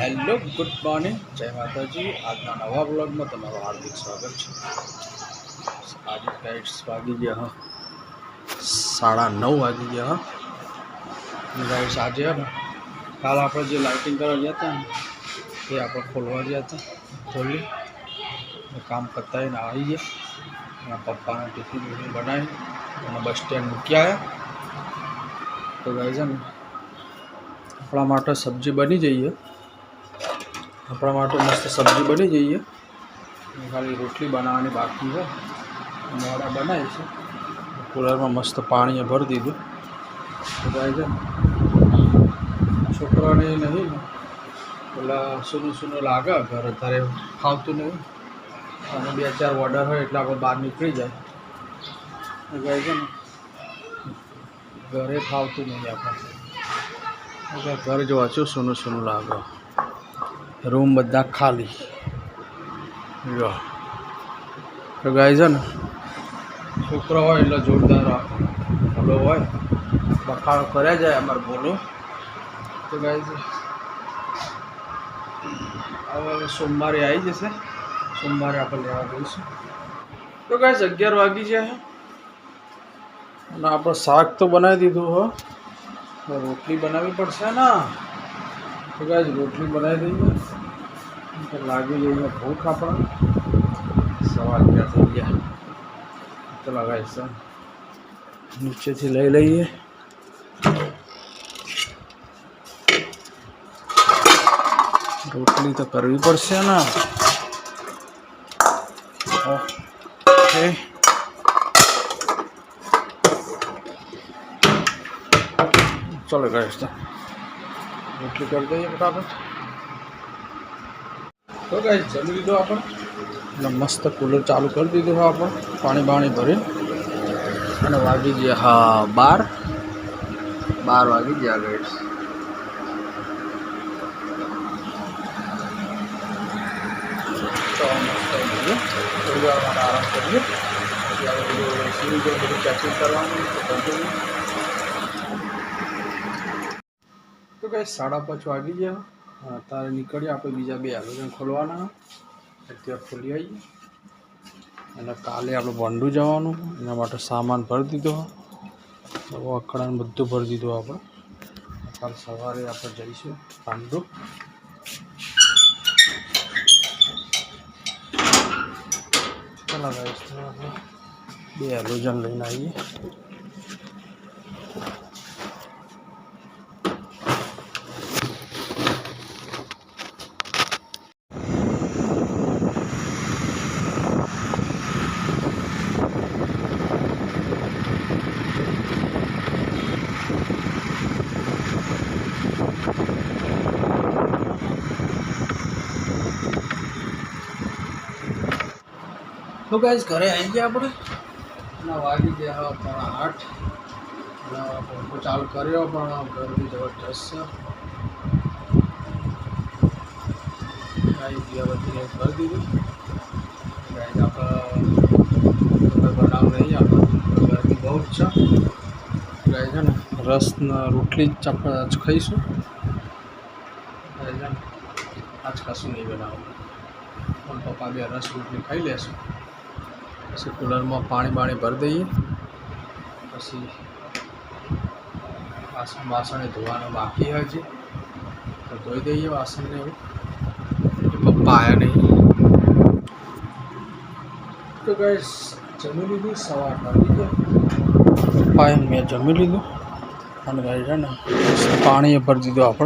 Hello good morning जय माता जी। आज नवा ब्लॉग में तमारू हार्दिक स्वागत है। आज गाइड्स वागी गया 9:30 वागी गया। गाइड्स आज है ना काल आप लाइटिंग करवा गया था ये आप खोलवा गया था खोली काम करता है ना आई गया पप्पा ने टिफिन विफिन बनाई बस स्टेन्ड मूकी आया। तो गाइस है अपना माटे सब्जी बनी जाइए अपना माटे मस्त सब्जी बनी जाइए खाली रोटली बनानी बाकी है मोड़ा बनाई है कूलर में मस्त पानी भर दीधु। तो गाइस छोकरा ने नहीं बोला सुनो सुनो लागे घर अत्यारे फावतुं नहीं અને બે ચાર ઓર્ડર હોય એટલે આપણે બહાર નીકળી જાય ગાઈસ ને ઘરે ફાવતું નહીં આપણે ઘર જો વાંચો સોનું સોનું લાગે રૂમ બધા ખાલી જો તો ગાઈસ ને છોકરો હોય એટલે જોરદાર હલો હોય બખાડો કર્યા જાય અમારે બોલો। તો ગાઈસ હવે સોમવારે આવી જશે सोमवार आप लेवा गई। तो गाइस 11 वागी जाए आप शाक तो बनाई दीधु हो तो रोटली बनावी पड़से ना। तो गाइस रोटली बनाई दीजिए तो लागी जाइए भूख अपना 11:15 थी गया। चलो गाइस नीचे थी लई लईए रोटली तो करवी पड़से ना। ओके चलो गाइस रोटली कर दीजिए फटाफट। तो गाइस जमी लीधो आप मस्त कूलर चालू कर दीधो आप पानी बाणी भरी वागी गया हाँ 12 वागी गया गाइस। थोड़ी देर हमारा आराम करिए चेकिंग करवानी तो कहीं 5:30 वागी गया तारे निकलिए आप बीजा 2 एलोजन खोलवाना त्या खोली आईए અને કાલે આપણે બોન્ડુ જવાનું એના માટે સામાન ભરી દીધો અકડાને બધું ભરી દીધું આપણે કાલ સવારે આપણે જઈશું પાંડુ। चला गाइस 2 एलोजन लेना आइए। तो गाइस घरे आई गया अपने वागी गया 8:30 पंखो चालू कर्यो पण गर्मी जबरदस्त है गाइस दियाबत्ती कर दीधुं गाइस आप बनाव नहीं आप गर्मी बहुत है गाइस है ना रस रोटली आज खाईशू गाइस है आज कशुं नहीं बनाव पण पप्पा बे रस रोटली खाई लेशुं पछी कूलर में पानी बाणी भर दईए पछी वासण धोवाना बाकी है जी तो धोई दईए वासण ने पप्पा आया नहीं। तो गाइस जमी लीधु 8:15 वागी गया पप्पा मैं जमी लीधु और गाइस है ना पानी भर दीधो आप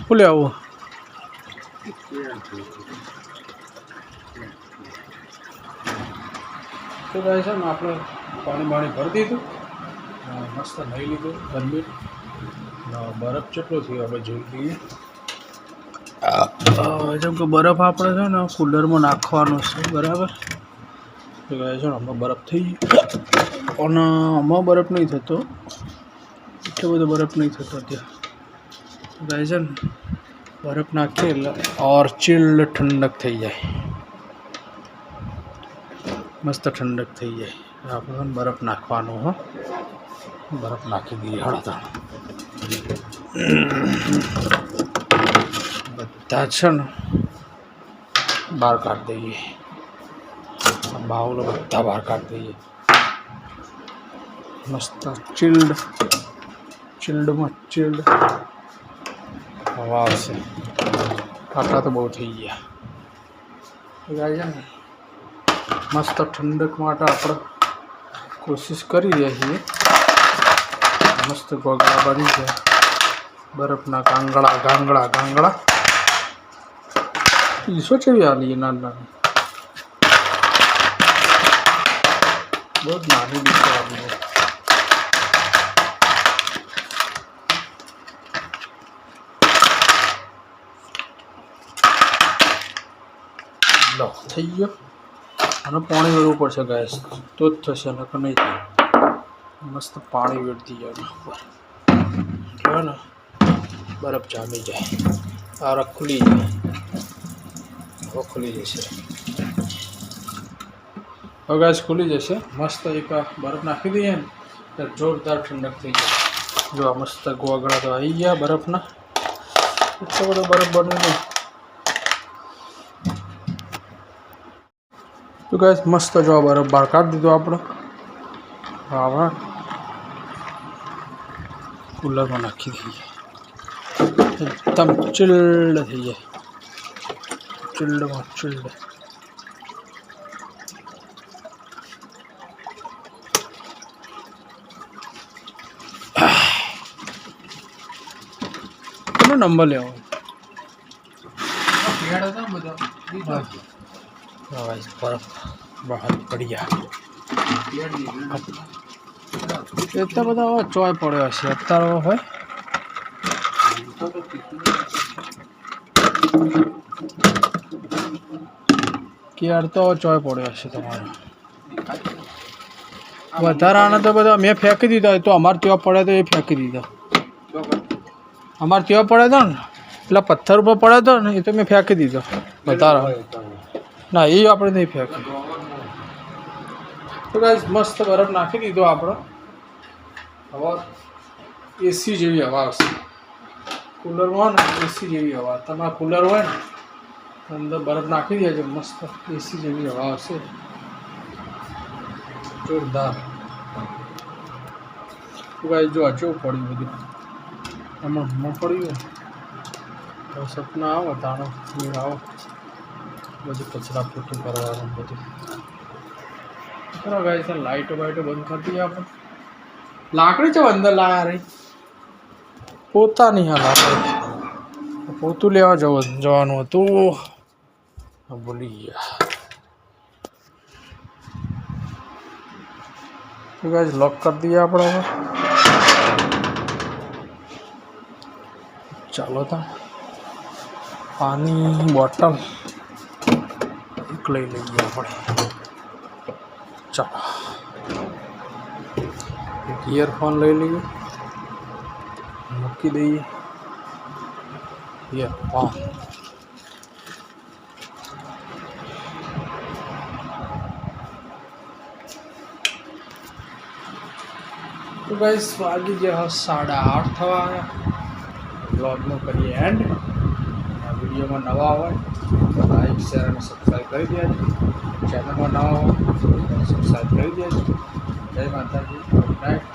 बोले आओ। तो गाइस है आपने पानी बाणी भर दीधु मस्त नहीं लीधु गर्मी बरफ चेटलो थी हम जोई लईए जब कि बरफ आपणे छे ने कूलर में नाखवानो छे बराबर। तो गाइस आमां बरफ थई गयो અને આમાં બરફ नहीं थतो એટલો બધો બરફ नहीं थतो ત્યાં गाइस बरफ नाखीए એટલે और चिल्ड ठंडक थई जाए मस्त ठंडक थी जाए આપણે બરફ નાખવાનો હો બરફ નાખી દઈએ હળતા। બધા છે ને બહાર કાઢી દઈએ, બાઉલો બધા બહાર કાઢી દઈએ. મસ્ત ચિલ્ડમાં ચિલ્ડ હવા આવશે. આટલા તો બહુ થઈ ગયા. ગાય છે ને મસ્ત ઠંડક માટે આપણે કોશિશ કરી રહ્યા છીએ. મસ્ત ગોગળા બની છે, બરફના ગાંગડા ઈસો ચેવી આલી નાની નાની, બહુ જ નાની ડીશો આવી છે. લો થઈ ગયો. અને પાણી વેળવું પડશે ગેસ તો જ થશે, નકર નહીં થાય. મસ્ત પાણી વેળી દઈએ એના ઉપર, કહેવાય ને બરફ જામી જાય. આ ખુલી જાય, હવે ખુલી જશે. હવે ગેસ ખુલી જશે. મસ્ત એક બરફ નાખી દઈએ ને તો જોરદાર ઠંડક થઈ જાય. જો આ મસ્ત ગોગળા તો આવી ગયા બરફના. એટલો બધો બરફ બન્યો નહીં. તો ગાઈસ મસ્ત જો આ બરફ બહાર કાઢી દીધો આપણે. હવે કુલરમાં નાખી દઈએ, એકદમ ચિલ્ડ થઈ જાય. ચિલ્ડમાં ચિલ્ડ. કોનો નંબર લેવો? બરફ બહાર પડી ગયા. એટલા બધા ચોય પડ્યો હશે અત્યારે હોય. ક્યાર તો ચોય પડ્યો હશે તમારો. વધારાના તો બધા મેં ફેંકી દીધા. તો અમારે ત્યાં પડે તો એ ફેંકી દીધા. અમારે ત્યાં પડે તો ને પેલા પથ્થર ઉપર પડે તો ને એ તો મેં ફેંકી દીધો. વધારા ના એ આપણે નહીં ફેંકી. તો ગાઈસ મસ્ત બરફ નાખી દીધો આપણે. હવા એસી જેવી હવા આવશે. કુલરમાં ને એસી જેવી હવા. તમારા કુલર હોય ને અંદર બરફ નાખી દેજો, મસ્ત એસી જેવી હવા આવશે. જોરદાર. તો ગાઈસ જો કેવું પડ્યું બધું. આમાં પડ્યું તો સપના આવો તાણો મેળ આવો. બધું કચરા પોતું કરવાનું બધું. ચલો ગાઈસ લાઇટો બાઇટો બંધ કરી દઈએ આપણે. લાકડી છે અંદર લાયા રહી પોતાની. આ લાકડી પોતું લેવા જવાનું હતું, ભૂલી ગયા. તો ગાઈસ લોક કરી દઈએ આપણે હવે. ચાલો તા પાણી બોટલ એક લઈ લઈએ આપણે. ચાલો એક ઇયરફોન લઈ લઈએ, મૂકી દઈએ ઇયરફોન. તો ગાઈસ વાગી ગયા 8:30 થવા આવ્યા. બ્લોગમાં કરીએ એન્ડ. આ વિડીયોમાં નવા હોય તો લાઈક શેર અને સબસ્ક્રાઈબ કરી દેજો. ચેનલમાં નવા હોય તો સબસ્ક્રાઈબ કરી દેજો. જય માતાજી. Good night.